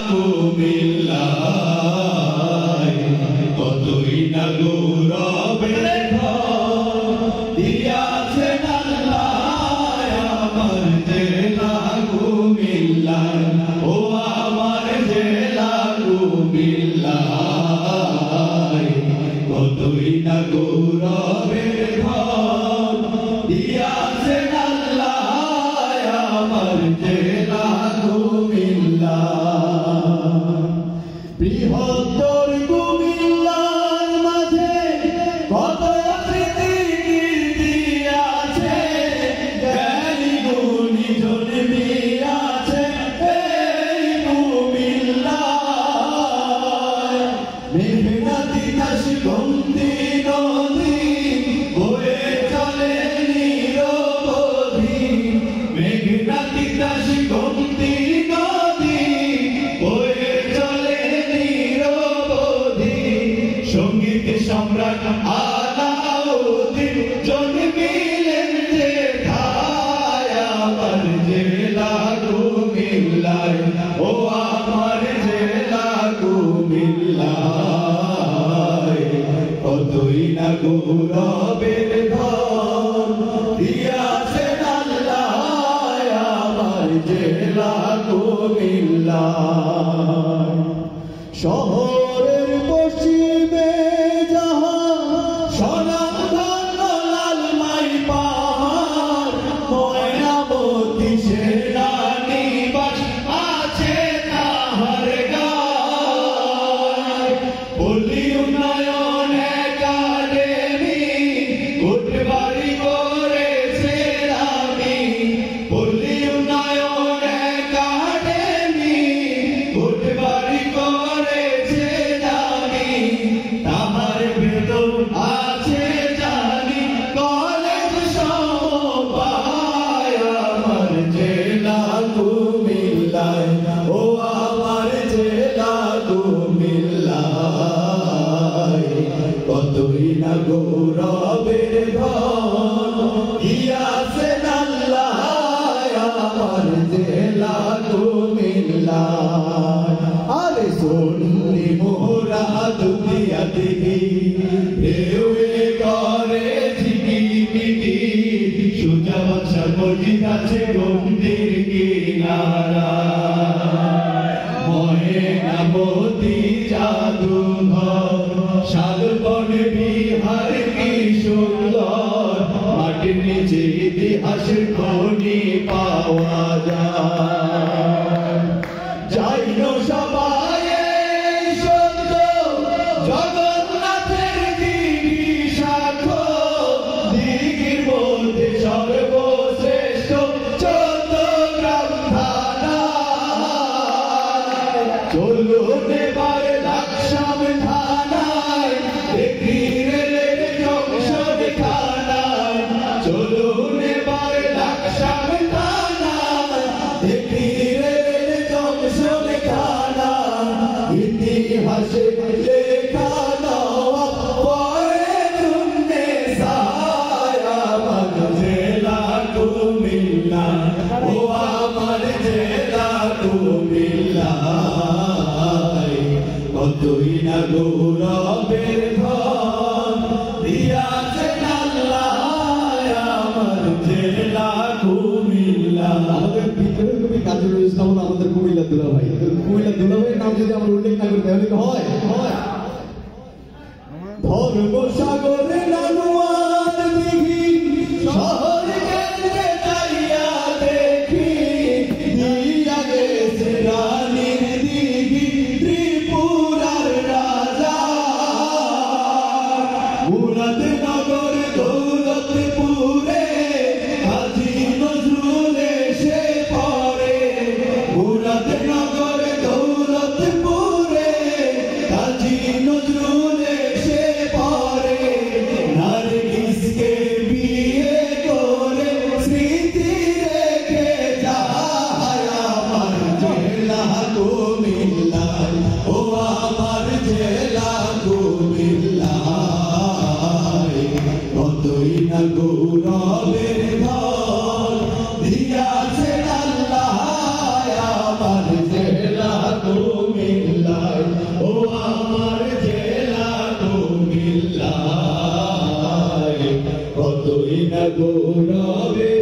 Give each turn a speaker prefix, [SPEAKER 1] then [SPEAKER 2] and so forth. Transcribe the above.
[SPEAKER 1] কুমিল্লায় কতই না গৌরবের দিয়াছেন আল্লাহ আমার জেলা কুমিল্লায় ও আমার জেলা কুমিল্লায় কতই না গৌরবের দিয়াছেন আল্লাহ আমার জেলা কুমিল্লা বৃহত্তর কুমিল্লার মাঝে কত স্মৃতি কীর্তি আছে জ্ঞানী গুণী জন্মিয়াছে এই কুমিল্লায় মেঘনাদি কাশগন্ধি নদী বয়ে চলে নিরবধি মেঘনাদি কাশগন্ধি নদী বয়ে চলে নিরবধি সঙ্গীত সম্রাট আলাউদ্দিন জন্মিলেন যেথায় আমার জেলা কুমিল্লায় ও আমার জেলা কুমিল্লায় কতই না গৌরবের ধন দিয়াছেন আল্লাহ আমার জেলা কুমিল্লায় শহরের পশ্চিমে যাহা স্বনামধন্য লালমাই পাহাড় ময়নামতি সেনানিবাস আছে তাহার গায় পল্লী উন্নয়ন একাডেমি কোটবাড়ি করেছে আমি পল্লী উন্নয়ন একাডেমি কোটবাড়ি করেছে আমি তাহার ভেতর আছে জানি কলেজ সমবায় আমার জেলা কুমিল্লায় ও আমার জেলা কুমিল্লায় কতই না গৌরবের ধন দিয়াছেন আল্লাহ আমার জেলা কুমিল্লায় আরে শুনলি মোরা দুনিয়া দেখি ঢেউয়ে করে ঝিকিমিকি সুজা বাদশা মসজিদ আছে গম্ভীর কিনারা ময়নামতি জাদুঘর শালবন বিহার কি সুন্দর মাটির নিচে ইতিহাসের খনি পাওয়া যায় যাইনো সবাই এই সত্য জগন্নাথের দিঘি সাক্ষ্য দিঘির মধ্যে সর্বশ্রেষ্ঠ চট্টগ্রাম থানা চলুন এবার লাকসাম থানায় দেখি রেলের জংশন থানায় চলুন এবার লাকসাম থানায় দেখি রেলের জংশন থানায় ইতিহাসে লেখা নওয়াব পরে আমার জেলা কুমিল্লা ও আমার জেলা কুমিল্লা কতই না গৌরবের ধন দিয়াছেন আল্লাহ আমার জেলা কুমিল্লা আমাদের ভিতরে কবি কাজী ইসলাম আমাদের কুমিল্লা দুলাভাই কুমিল্লা দুলাভাইয়ের নাম যদি আমরা উল্লেখ না করি তাহলে হয় ধর্মসাগরে লালুয়ার দিঘি শহর কেন্দ্রে যাইয়া দেখি দিয়া গেছে রানীর দিঘি ত্রিপুরার রাজা মুরাদনগর দৌলতপুরে হাজী নজরুল এসে পড়ে মুরাদনগর দৌলতপুরে হাজী নজরুল এসে পড়ে না গৌরবে